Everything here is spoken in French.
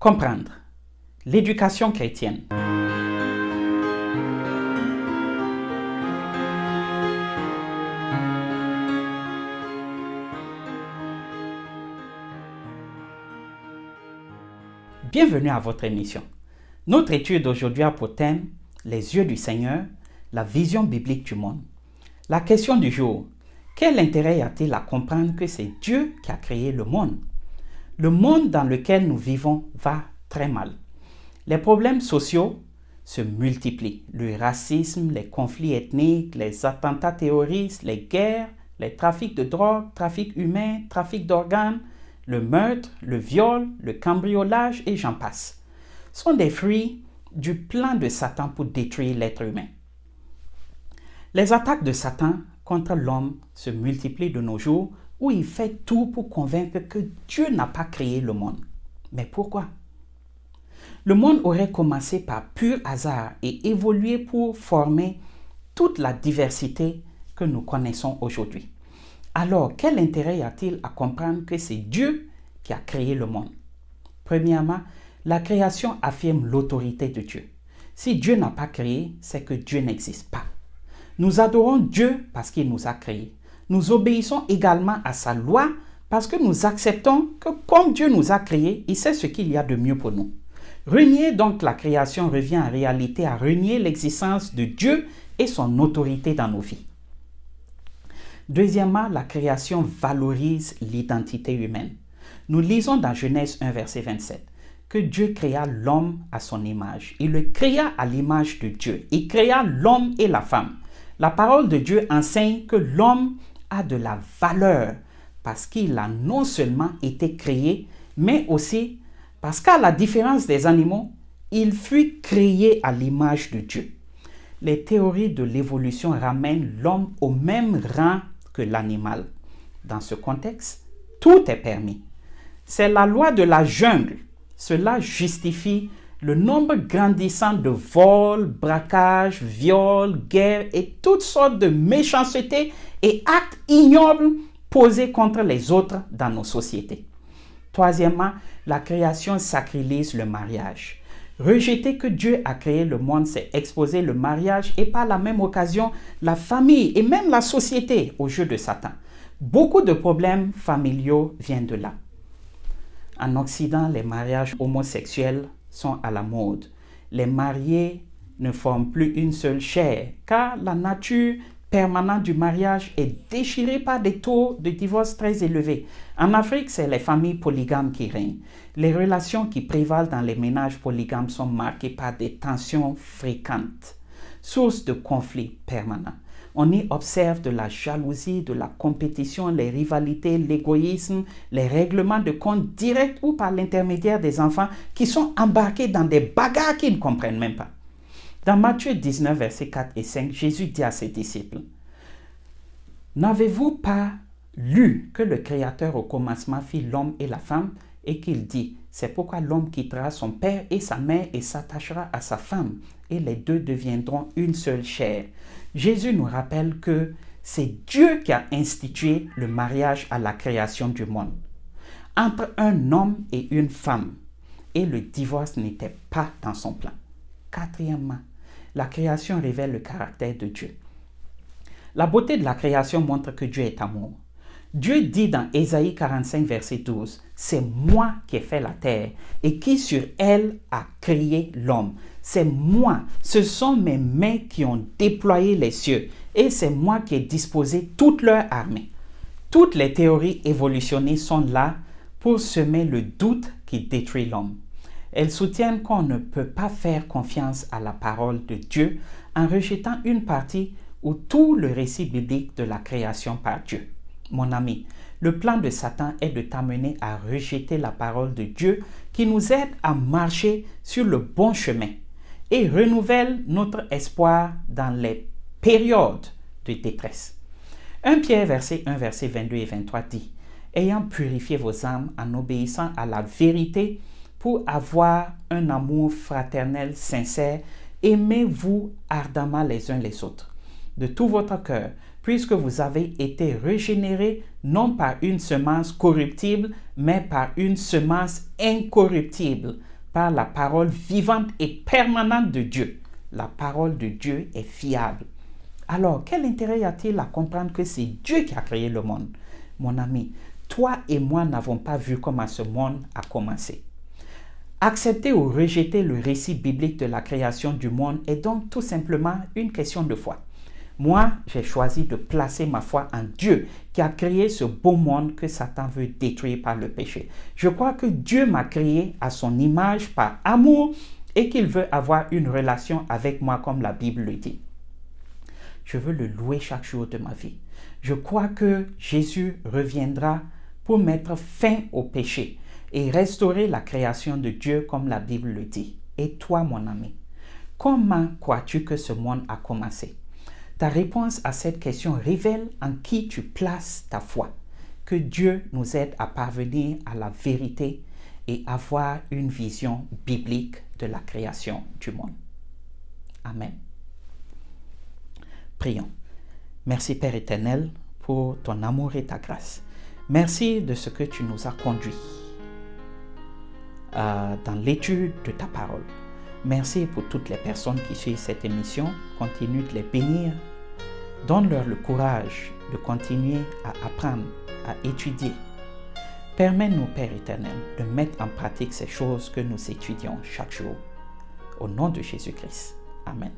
Comprendre. L'éducation chrétienne. Bienvenue à votre émission. Notre étude aujourd'hui a pour thème les yeux du Seigneur, la vision biblique du monde. La question du jour: quel intérêt y a-t-il à comprendre que c'est Dieu qui a créé le monde? Le monde dans lequel nous vivons va très mal. Les problèmes sociaux se multiplient. Le racisme, les conflits ethniques, les attentats terroristes, les guerres, les trafics de drogue, trafic humain, trafic d'organes, le meurtre, le viol, le cambriolage et j'en passe, sont des fruits du plan de Satan pour détruire l'être humain. Les attaques de Satan contre l'homme se multiplient de nos jours, où il fait tout pour convaincre que Dieu n'a pas créé le monde. Mais pourquoi? Le monde aurait commencé par pur hasard et évolué pour former toute la diversité que nous connaissons aujourd'hui. Alors, quel intérêt y a-t-il à comprendre que c'est Dieu qui a créé le monde? Premièrement, la création affirme l'autorité de Dieu. Si Dieu n'a pas créé, c'est que Dieu n'existe pas. Nous adorons Dieu parce qu'il nous a créés. Nous obéissons également à sa loi parce que nous acceptons que comme Dieu nous a créés, il sait ce qu'il y a de mieux pour nous. Renier donc la création revient en réalité à renier l'existence de Dieu et son autorité dans nos vies. Deuxièmement, la création valorise l'identité humaine. Nous lisons dans Genèse 1, verset 27, que Dieu créa l'homme à son image. Il le créa à l'image de Dieu. Il créa l'homme et la femme. La parole de Dieu enseigne que l'homme a de la valeur parce qu'il a non seulement été créé, mais aussi parce qu'à la différence des animaux, il fut créé à l'image de Dieu. Les théories de l'évolution ramènent l'homme au même rang que l'animal. Dans ce contexte, tout est permis. C'est la loi de la jungle. Cela justifie le nombre grandissant de vols, braquages, viols, guerres et toutes sortes de méchancetés et actes ignobles posés contre les autres dans nos sociétés. Troisièmement, la création sacralise le mariage. Rejeter que Dieu a créé le monde, c'est exposer le mariage et par la même occasion la famille et même la société au jeu de Satan. Beaucoup de problèmes familiaux viennent de là. En Occident, les mariages homosexuels sont à la mode. Les mariés ne forment plus une seule chair car la nature permanente du mariage est déchirée par des taux de divorce très élevés. En Afrique, c'est les familles polygames qui règnent. Les relations qui prévalent dans les ménages polygames sont marquées par des tensions fréquentes, source de conflits permanents. On y observe de la jalousie, de la compétition, les rivalités, l'égoïsme, les règlements de compte directs ou par l'intermédiaire des enfants qui sont embarqués dans des bagarres qu'ils ne comprennent même pas. Dans Matthieu 19, versets 4 et 5, Jésus dit à ses disciples: « N'avez-vous pas lu que le Créateur au commencement fit l'homme et la femme et qu'il dit, c'est pourquoi l'homme quittera son père et sa mère et s'attachera à sa femme et les deux deviendront une seule chair. » Jésus nous rappelle que c'est Dieu qui a institué le mariage à la création du monde, entre un homme et une femme, et le divorce n'était pas dans son plan. Quatrièmement, la création révèle le caractère de Dieu. La beauté de la création montre que Dieu est amour. Dieu dit dans Ésaïe 45, verset 12, « C'est moi qui ai fait la terre et qui sur elle a créé l'homme. C'est moi, ce sont mes mains qui ont déployé les cieux et c'est moi qui ai disposé toute leur armée. » Toutes les théories évolutionnistes sont là pour semer le doute qui détruit l'homme. Elles soutiennent qu'on ne peut pas faire confiance à la parole de Dieu en rejetant une partie ou tout le récit biblique de la création par Dieu. Mon ami, le plan de Satan est de t'amener à rejeter la parole de Dieu qui nous aide à marcher sur le bon chemin et renouvelle notre espoir dans les périodes de détresse. 1 Pierre verset 1, verset 22 et 23 dit: « Ayant purifié vos âmes en obéissant à la vérité pour avoir un amour fraternel sincère, aimez-vous ardemment les uns les autres, de tout votre cœur, puisque vous avez été régénérés non par une semence corruptible, mais par une semence incorruptible, par la parole vivante et permanente de Dieu. La parole de Dieu est fiable. Alors, quel intérêt y a-t-il à comprendre que c'est Dieu qui a créé le monde? Mon ami, toi et moi n'avons pas vu comment ce monde a commencé. Accepter ou rejeter le récit biblique de la création du monde est donc tout simplement une question de foi. Moi, j'ai choisi de placer ma foi en Dieu qui a créé ce beau monde que Satan veut détruire par le péché. Je crois que Dieu m'a créé à son image par amour et qu'il veut avoir une relation avec moi comme la Bible le dit. Je veux le louer chaque jour de ma vie. Je crois que Jésus reviendra pour mettre fin au péché et restaurer la création de Dieu comme la Bible le dit. Et toi, mon ami, comment crois-tu que ce monde a commencé? Ta réponse à cette question révèle en qui tu places ta foi. Que Dieu nous aide à parvenir à la vérité et avoir une vision biblique de la création du monde. Amen. Prions. Merci Père éternel pour ton amour et ta grâce. Merci de ce que tu nous as conduits dans l'étude de ta parole. Merci pour toutes les personnes qui suivent cette émission. Continue de les bénir. Donne-leur le courage de continuer à apprendre, à étudier. Permets-nous, Père éternel, de mettre en pratique ces choses que nous étudions chaque jour. Au nom de Jésus-Christ. Amen.